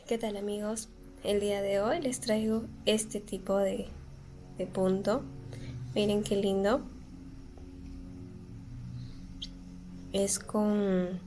¿Qué tal, amigos? El día de hoy les traigo este tipo de punto. Miren qué lindo. Es con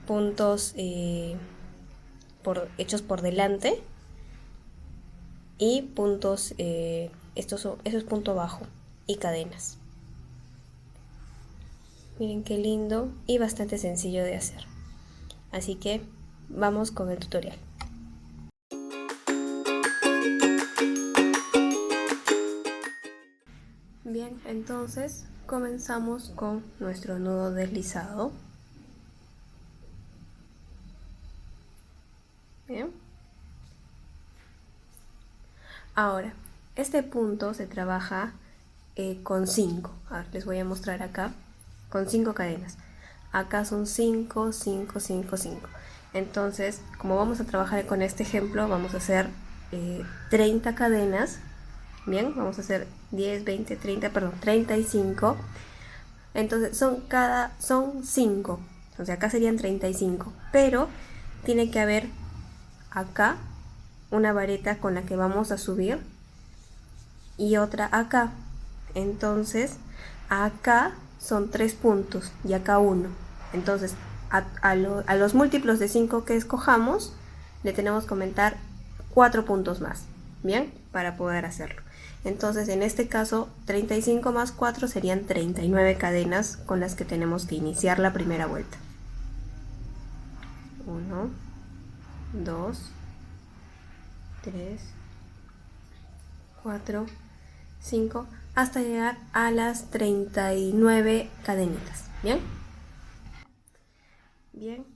puntos hechos por delante y puntos, eso es punto bajo y cadenas. Miren qué lindo y bastante sencillo de hacer. Así que vamos con el tutorial. Bien, entonces comenzamos con nuestro nudo deslizado. Bien. Ahora, este punto se trabaja con 5. Les voy a mostrar acá con 5 cadenas. Acá son 5, 5, 5, 5. Entonces, como vamos a trabajar con este ejemplo, vamos a hacer 30 cadenas. Bien, vamos a hacer 10, 20, 30, perdón, 35. Entonces son 5. O sea, acá serían 35. Pero tiene que haber acá una vareta con la que vamos a subir y otra acá. Entonces acá son 3 puntos y acá 1. Entonces a los múltiplos de 5 que escojamos le tenemos que aumentar 4 puntos más, bien, para poder hacerlo. Entonces en este caso 35 más 4 serían 39 cadenas con las que tenemos que iniciar la primera vuelta. 1, 2, 3, 4, 5, hasta llegar a las 39 cadenitas. Bien, bien,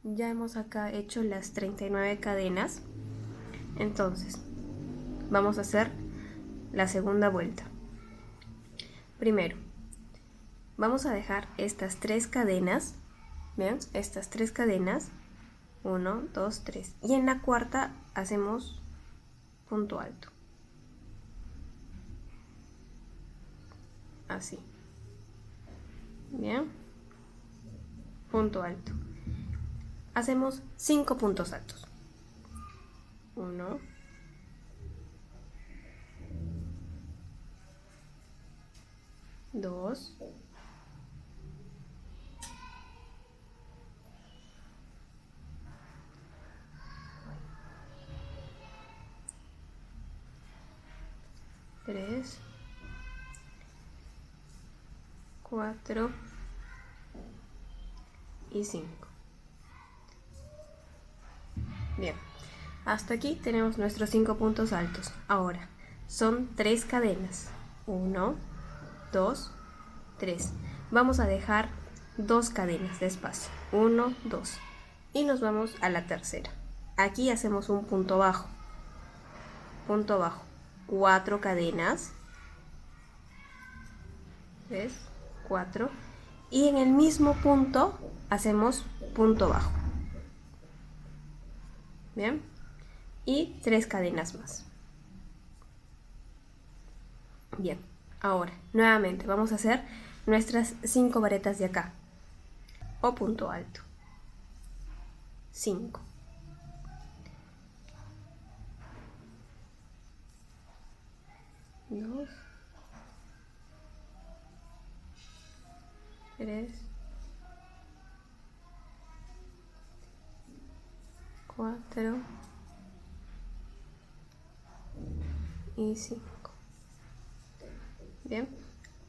ya hemos acá hecho las 39 cadenas. Entonces vamos a hacer la segunda vuelta. Primero vamos a dejar estas 3 cadenas. Vean, estas 3 cadenas, 1, 2, 3, y en la cuarta hacemos punto alto, así. Bien, punto alto. Hacemos 5 puntos altos. 1, 2, 3, 4 y 5. Bien, hasta aquí tenemos nuestros 5 puntos altos. Ahora son 3 cadenas. 1, 2, 3. Vamos a dejar 2 cadenas de espacio. 1, 2. Y nos vamos a la tercera. Aquí hacemos un punto bajo. Punto bajo. 4 cadenas. 3, 4. Y en el mismo punto hacemos punto bajo. Bien. Y 3 cadenas más. Bien, ahora nuevamente vamos a hacer nuestras 5 varetas de acá o punto alto. 5, 2, 3, 4 y 5. Bien,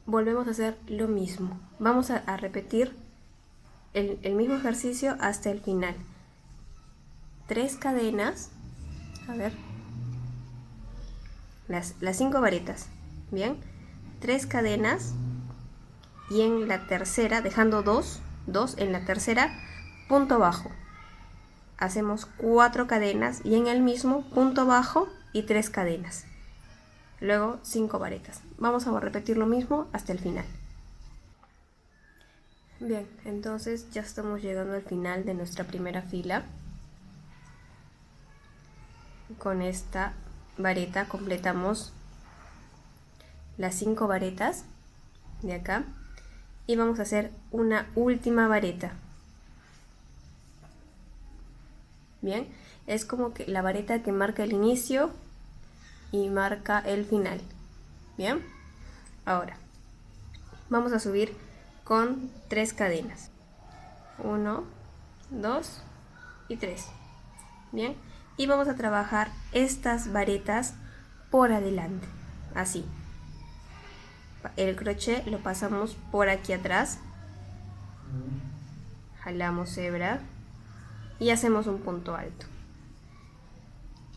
volvemos a hacer lo mismo. Vamos a repetir el mismo ejercicio hasta el final. 3 cadenas, a ver, las 5 varetas. Bien, 3 cadenas y en la tercera, dejando 2 en la tercera, punto bajo. Hacemos 4 cadenas y en el mismo punto bajo y 3 cadenas. Luego 5 varetas. Vamos a repetir lo mismo hasta el final. Bien, entonces ya estamos llegando al final de nuestra primera fila. Con esta vareta completamos las 5 varetas de acá y vamos a hacer una última vareta. Bien, es como que la vareta que marca el inicio y marca el final. Bien, ahora vamos a subir con 3 cadenas. 1, 2 y 3. Bien, y vamos a trabajar estas varetas por adelante, así. El crochet lo pasamos por aquí atrás, jalamos hebra y hacemos un punto alto.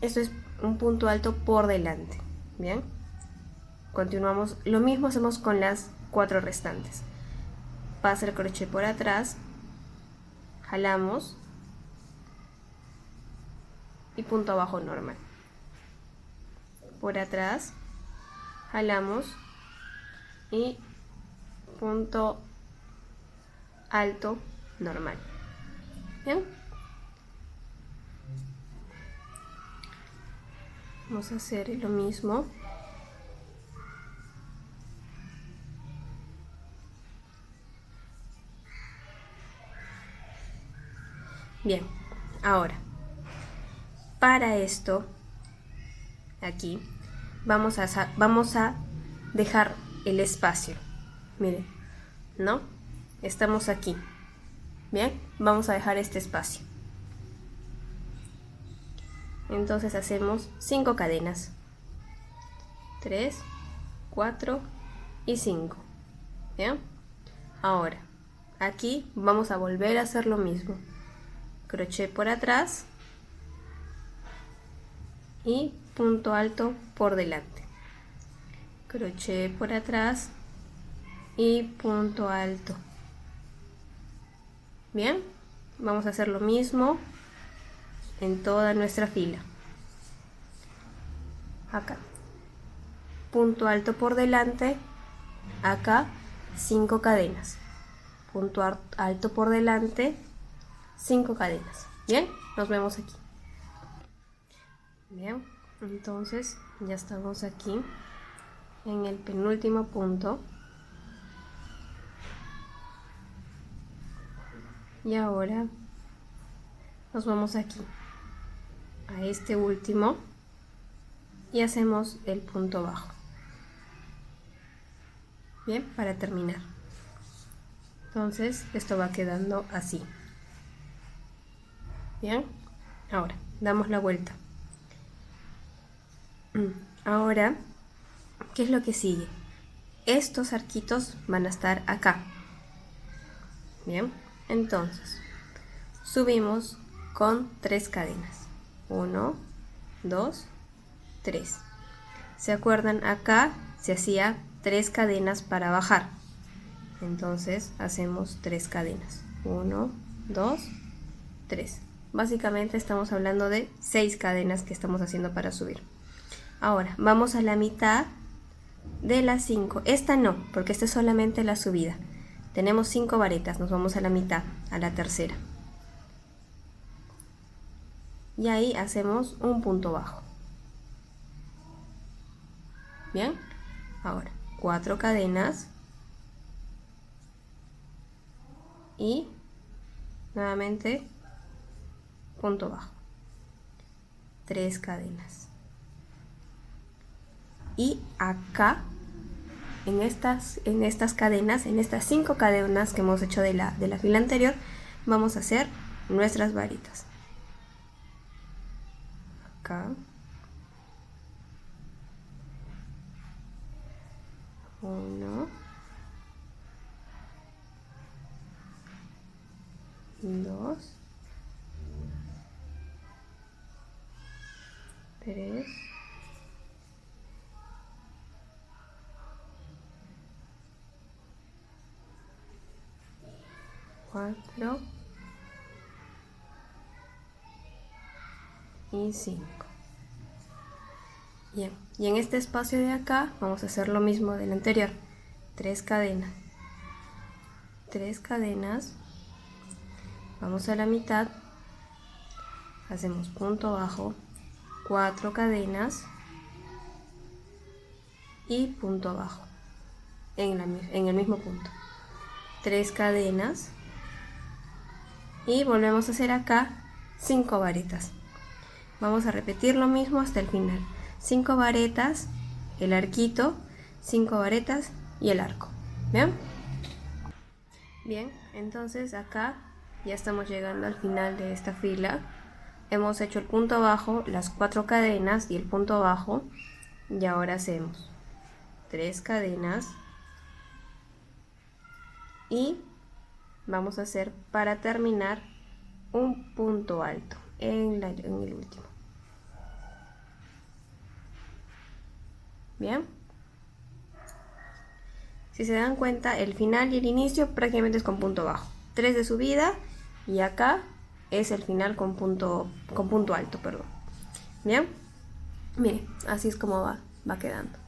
Esto es un punto alto por delante. Bien, continuamos, lo mismo hacemos con las 4 restantes. Pasa el crochet por atrás, jalamos y punto abajo normal. Por atrás, jalamos y punto alto normal. Bien, vamos a hacer lo mismo. Bien, ahora para esto aquí vamos a dejar el espacio. Miren, ¿no? Estamos aquí. Bien, vamos a dejar este espacio. Entonces hacemos 5 cadenas. 3, 4 y 5. Bien, ahora aquí vamos a volver a hacer lo mismo. Crochet por atrás y punto alto por delante. Crochet por atrás y punto alto. Bien, vamos a hacer lo mismo en toda nuestra fila. Acá punto alto por delante, acá 5 cadenas, punto alto por delante, 5 cadenas. Bien, nos vemos aquí. Bien, entonces ya estamos aquí en el penúltimo punto. Y ahora nos vamos aquí a este último y hacemos el punto bajo. Bien, para terminar. Entonces esto va quedando así. Bien, ahora damos la vuelta. Ahora, ¿qué es lo que sigue? Estos arquitos van a estar acá. Bien, entonces subimos con 3 cadenas. 1, 2, 3. ¿Se acuerdan? Acá se hacía 3 cadenas para bajar. Entonces hacemos 3 cadenas. 1, 2, 3. Básicamente estamos hablando de 6 cadenas que estamos haciendo para subir. Ahora vamos a la mitad de las 5. Esta no, porque esta es solamente la subida. Tenemos 5 varetas, nos vamos a la mitad, a la tercera. Y ahí hacemos un punto bajo. Bien, ahora 4 cadenas y nuevamente punto bajo. 3 cadenas. Y acá en estas cadenas, en estas 5 cadenas que hemos hecho de la fila anterior, vamos a hacer nuestras varitas. Acá. 1, 2, 3, 4 y 5. Bien, y en este espacio de acá vamos a hacer lo mismo del anterior. 3 cadenas. 3 cadenas. Vamos a la mitad. Hacemos punto bajo. 4 cadenas. Y punto bajo. En el mismo punto. 3 cadenas. Y volvemos a hacer acá 5 varetas. Vamos a repetir lo mismo hasta el final. 5 varetas, el arquito, 5 varetas y el arco. ¿Bien? Bien, entonces acá ya estamos llegando al final de esta fila. Hemos hecho el punto bajo, las 4 cadenas y el punto bajo. Y ahora hacemos 3 cadenas. Y vamos a hacer, para terminar, un punto alto en el último. Bien. Si se dan cuenta, el final y el inicio prácticamente es con punto bajo. 3 de subida y acá es el final con punto alto, perdón. Bien. Miren, así es como va quedando.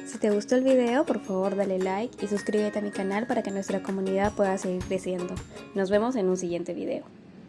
Si te gustó el video, por favor dale like y suscríbete a mi canal para que nuestra comunidad pueda seguir creciendo. Nos vemos en un siguiente video.